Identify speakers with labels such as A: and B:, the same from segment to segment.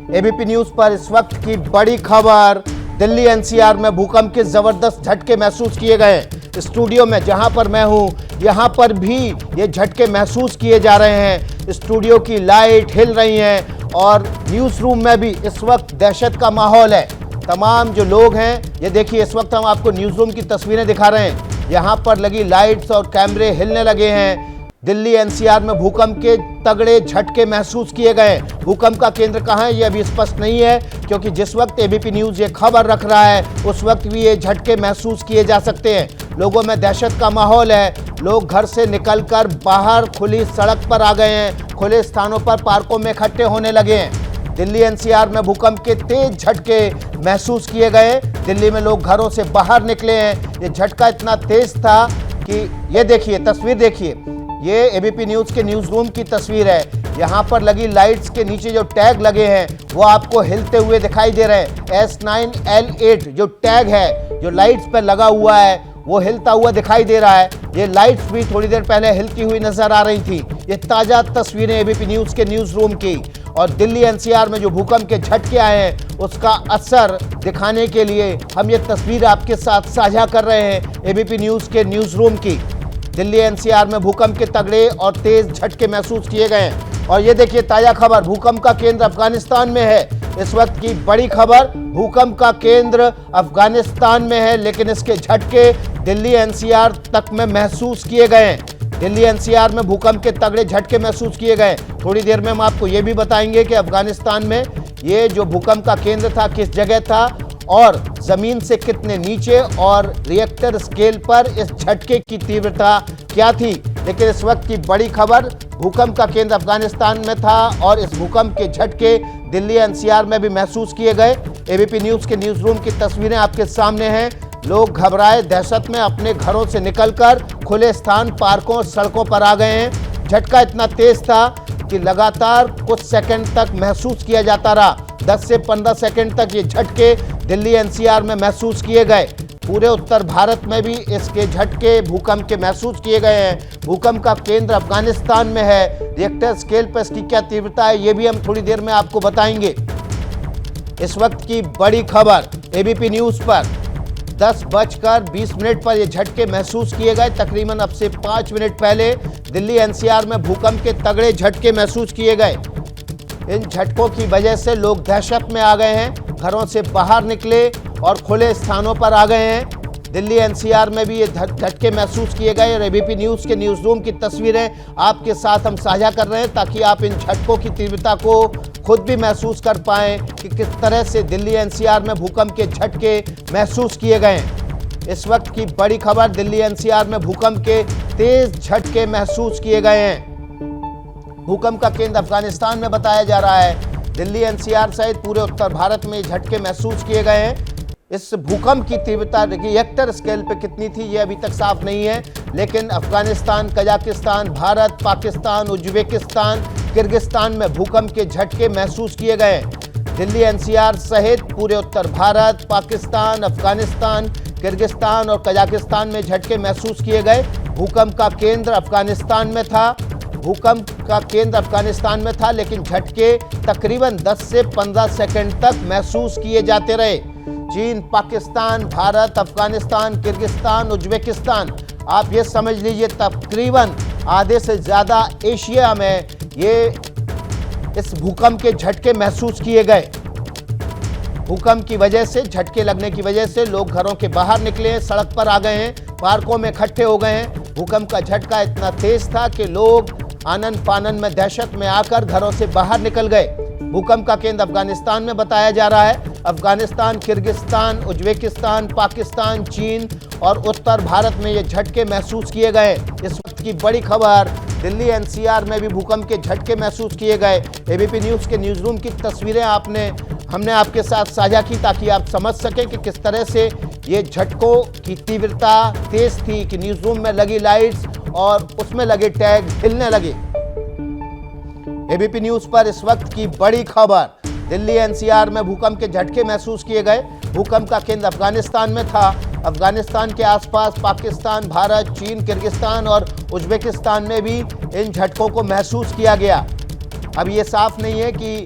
A: ABP news पर इस वक्त की बड़ी खबर। दिल्ली एनसीआर में भूकंप के जबरदस्त झटके महसूस किए गए। स्टूडियो में जहां पर मैं हूं, यहां पर भी ये झटके महसूस किए जा रहे हैं। स्टूडियो की लाइट हिल रही हैं और न्यूज रूम में भी इस वक्त दहशत का माहौल है। तमाम जो लोग हैं, ये देखिए, इस वक्त हम आपको न्यूज रूम की तस्वीरें दिखा रहे हैं। यहाँ पर लगी लाइट्स और कैमरे हिलने लगे हैं। दिल्ली एनसीआर में भूकंप के तगड़े झटके महसूस किए गए। भूकंप का केंद्र कहाँ है ये अभी स्पष्ट नहीं है, क्योंकि जिस वक्त एबीपी न्यूज ये खबर रख रहा है उस वक्त भी ये झटके महसूस किए जा सकते हैं। लोगों में दहशत का माहौल है। लोग घर से निकलकर बाहर खुली सड़क पर आ गए हैं। खुले स्थानों पर पार्कों में इकट्ठे होने लगे हैं। दिल्ली एनसीआर में भूकंप के तेज झटके महसूस किए गए। दिल्ली में लोग घरों से बाहर निकले हैं। ये झटका इतना तेज था कि ये देखिए, तस्वीर देखिए, ये एबीपी न्यूज के न्यूज रूम की तस्वीर है। यहाँ पर लगी लाइट्स के नीचे जो टैग लगे हैं वो आपको हिलते हुए दिखाई दे रहे हैं। S9L8 जो टैग है, जो लाइट्स पर लगा हुआ है, वो हिलता हुआ दिखाई दे रहा है। ये लाइट्स भी थोड़ी देर पहले हिलती हुई नजर आ रही थी। ये ताज़ा तस्वीरें एबीपी न्यूज के न्यूज रूम की। और दिल्ली एनसीआर में जो भूकंप के झटके आए हैं उसका असर दिखाने के लिए हम ये तस्वीर आपके साथ साझा कर रहे हैं एबीपी न्यूज के न्यूज रूम की। दिल्ली एनसीआर में भूकंप के तगड़े और तेज झटके महसूस किए गए हैं। और ये देखिए, ताजा खबर, भूकंप का केंद्र अफगानिस्तान में है। इस वक्त की बड़ी खबर, भूकंप का केंद्र अफगानिस्तान में है, लेकिन इसके झटके दिल्ली एनसीआर तक में महसूस किए गए हैं। दिल्ली एनसीआर में भूकंप के तगड़े झटके महसूस किए गए। थोड़ी देर में हम आपको ये भी बताएंगे कि अफगानिस्तान में ये जो भूकंप का केंद्र था किस जगह था और जमीन से कितने नीचे और रिएक्टर स्केल पर इस झटके की तीव्रता क्या थी। लेकिन इस वक्त की बड़ी खबर, भूकंप का केंद्र अफगानिस्तान में था और इस भूकंप के झटके दिल्ली एनसीआर में भी महसूस किए गए। एबीपी न्यूज के न्यूज रूम की तस्वीरें आपके सामने हैं। लोग घबराए दहशत में अपने घरों से निकलकर खुले स्थान, पार्कों और सड़कों पर आ गए हैं। झटका इतना तेज था कि लगातार कुछ सेकंड तक महसूस किया जाता रहा। 10 से 15 सेकंड तक ये झटके दिल्ली एनसीआर में महसूस किए गए। पूरे उत्तर भारत में भी इसके झटके भूकंप के महसूस किए गए हैं। भूकंप का केंद्र अफगानिस्तान में है। रिएक्टर स्केल पर इसकी क्या तीव्रता है ये भी हम थोड़ी देर में आपको बताएंगे। इस वक्त की बड़ी खबर एबीपी न्यूज पर 10:20 पर ये झटके महसूस किए गए। तकरीबन अब से 5 मिनट पहले दिल्ली एनसीआर में भूकंप के तगड़े झटके महसूस किए गए। इन झटकों की वजह से लोग दहशत में आ गए हैं, घरों से बाहर निकले और खुले स्थानों पर आ गए हैं। दिल्ली एनसीआर में भी ये झटके महसूस किए गए और एबीपी न्यूज़ के न्यूज़ रूम की तस्वीरें आपके साथ हम साझा कर रहे हैं ताकि आप इन झटकों की तीव्रता को खुद भी महसूस कर पाएँ कि किस तरह से दिल्ली एनसीआर में भूकंप के झटके महसूस किए गए हैं। इस वक्त की बड़ी खबर, दिल्ली एनसीआर में भूकंप के तेज झटके महसूस किए गए हैं। भूकंप का केंद्र अफगानिस्तान में बताया जा रहा है। दिल्ली एनसीआर सहित पूरे उत्तर भारत में झटके महसूस किए गए हैं। इस भूकंप की तीव्रता रिएक्टर स्केल पे कितनी थी ये अभी तक साफ नहीं है, लेकिन Afghanistan, Kazakhstan, Bharat, Pakistan, Uzbekistan, Kyrgyzstan में भूकंप के झटके महसूस किए गए। दिल्ली एनसीआर सहित पूरे उत्तर भारत, पाकिस्तान, अफगानिस्तान, किर्गिस्तान और कजाकिस्तान में झटके महसूस किए गए। भूकंप का केंद्र अफगानिस्तान में था। भूकंप का केंद्र अफगानिस्तान में था, लेकिन झटके तकरीबन 10 से 15 सेकंड तक महसूस किए जाते रहे। चीन, पाकिस्तान, भारत, अफगानिस्तान, किर्गिस्तान, उज्बेकिस्तान, आप ये समझ लीजिए तकरीबन आधे से ज़्यादा एशिया में ये इस भूकंप के झटके महसूस किए गए। भूकंप की वजह से, झटके लगने की वजह से लोग घरों के बाहर निकले हैं, सड़क पर आ गए हैं, पार्कों में इकट्ठे हो गए हैं। भूकंप का झटका इतना तेज था कि लोग आनन फानन में दहशत में आकर घरों से बाहर निकल गए। भूकंप का केंद्र अफगानिस्तान में बताया जा रहा है। अफगानिस्तान, किर्गिस्तान, उज्बेकिस्तान, पाकिस्तान, चीन और उत्तर भारत में ये झटके महसूस किए गए। इस वक्त की बड़ी खबर, दिल्ली एनसीआर में भी भूकंप के झटके महसूस किए गए। एबीपी न्यूज़ के न्यूज़ रूम की तस्वीरें हमने आपके साथ साझा की ताकि आप समझ सकें कि किस तरह से ये झटकों की तीव्रता तेज थी कि न्यूज़ रूम में लगी लाइट्स और उसमें लगे टैग हिलने लगे। एबीपी न्यूज़ पर इस वक्त की बड़ी खबर, दिल्ली एनसीआर में भूकंप के झटके महसूस किए गए। भूकंप का केंद्र अफगानिस्तान में था। अफगानिस्तान के आसपास पाकिस्तान, भारत, चीन, किर्गिस्तान और उज्बेकिस्तान में भी इन झटकों को महसूस किया गया। अब ये साफ नहीं है कि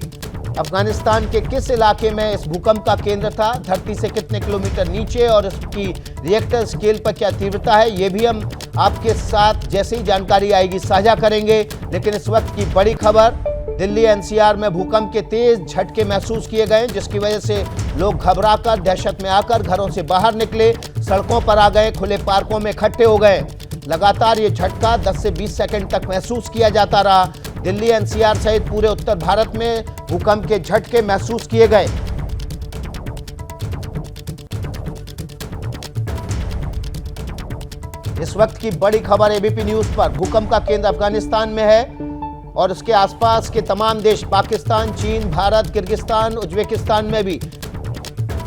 A: अफगानिस्तान के किस इलाके में इस भूकंप का केंद्र था, धरती से कितने किलोमीटर नीचे और इसकी रिएक्टर स्केल पर क्या तीव्रता है, ये भी हम आपके साथ जैसे ही जानकारी आएगी साझा करेंगे। लेकिन इस वक्त की बड़ी खबर, दिल्ली एनसीआर में भूकंप के तेज झटके महसूस किए गए, जिसकी वजह से लोग घबराकर दहशत में आकर घरों से बाहर निकले, सड़कों पर आ गए, खुले पार्कों में इकट्ठे हो गए। लगातार ये झटका 10 से 20 सेकंड तक महसूस किया जाता रहा। दिल्ली एनसीआर सहित पूरे उत्तर भारत में भूकंप के झटके महसूस किए गए। इस वक्त की बड़ी खबर एबीपी न्यूज पर, भूकंप का केंद्र अफगानिस्तान में है और उसके आसपास के तमाम देश पाकिस्तान, चीन, भारत, किर्गिस्तान, उज्बेकिस्तान में भी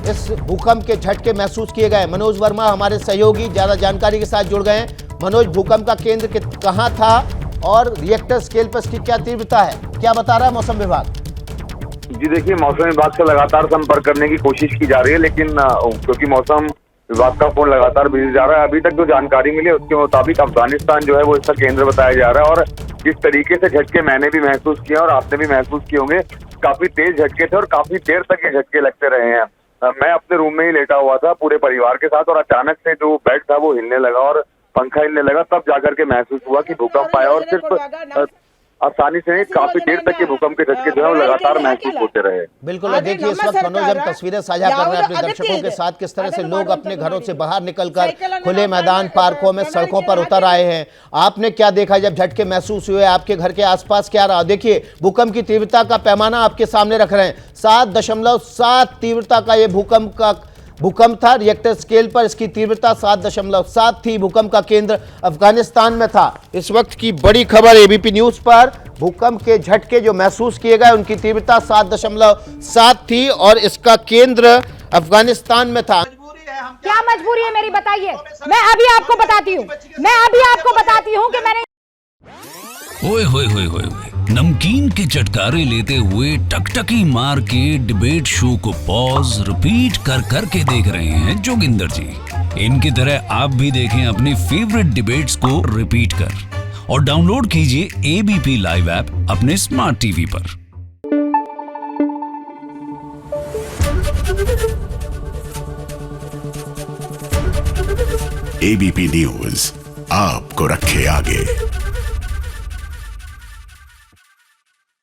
A: इस भूकंप के झटके महसूस किए गए। मनोज वर्मा हमारे सहयोगी ज्यादा जानकारी के साथ जुड़ गए हैं। मनोज, भूकंप का केंद्र कहां था और रिएक्टर स्केल पर इसकी क्या तीव्रता है, क्या बता रहा है मौसम विभाग?
B: जी देखिए, मौसम विभाग से लगातार संपर्क करने की कोशिश की जा रही है, लेकिन क्योंकि मौसम विभाग का फोन लगातार बिजी जा रहा है, अभी तक जो जानकारी मिली है उसके मुताबिक अफगानिस्तान जो है वो इसका केंद्र बताया जा रहा है। और जिस तरीके से झटके मैंने भी महसूस किया और आपने भी महसूस किए होंगे, काफी तेज झटके थे और काफी देर तक ये झटके लगते रहे हैं। मैं अपने रूम में ही लेटा हुआ था पूरे परिवार के साथ और अचानक से जो बेड था वो हिलने लगा और पंखा हिलने लगा, तब जाकर के महसूस हुआ कि भूकंप आया। और सिर्फ आसानी से नहीं, काफी देर तक ये भूकंप के झटके जो है लगातार महसूस होते रहे।
A: बिल्कुल, देखिए इस वक्त मनोज हम तस्वीरें साझा कर रहे हैं अपने दर्शकों के साथ, किस तरह से लोग अपने घरों से बाहर निकलकर खुले मैदान, पार्कों में, सड़कों पर उतर आए हैं। आपने क्या देखा जब झटके महसूस हुए? आपके घर के आसपास क्या रहा? देखिए भूकंप की तीव्रता का पैमाना आपके सामने रख रहे हैं, 7.7 तीव्रता का ये भूकंप था। रिएक्टर स्केल पर इसकी तीव्रता 7.7 थी। भूकंप का केंद्र अफगानिस्तान में था। इस वक्त की बड़ी खबर एबीपी न्यूज पर, भूकंप के झटके जो महसूस किए गए उनकी तीव्रता 7.7 थी और इसका केंद्र अफगानिस्तान में था।
C: क्या मजबूरी है मेरी, बताइए। मैं अभी आपको बताती हूँ कि मैंने
D: ओए होए होए होए, नमकीन के चटकारे लेते हुए टकटकी मार के डिबेट शो को पॉज रिपीट कर कर के देख रहे हैं जोगिंदर जी। इनकी तरह आप भी देखें अपनी फेवरेट डिबेट्स को रिपीट कर और डाउनलोड कीजिए एबीपी लाइव ऐप अपने स्मार्ट टीवी पर।
E: एबीपी न्यूज आपको रखे आगे।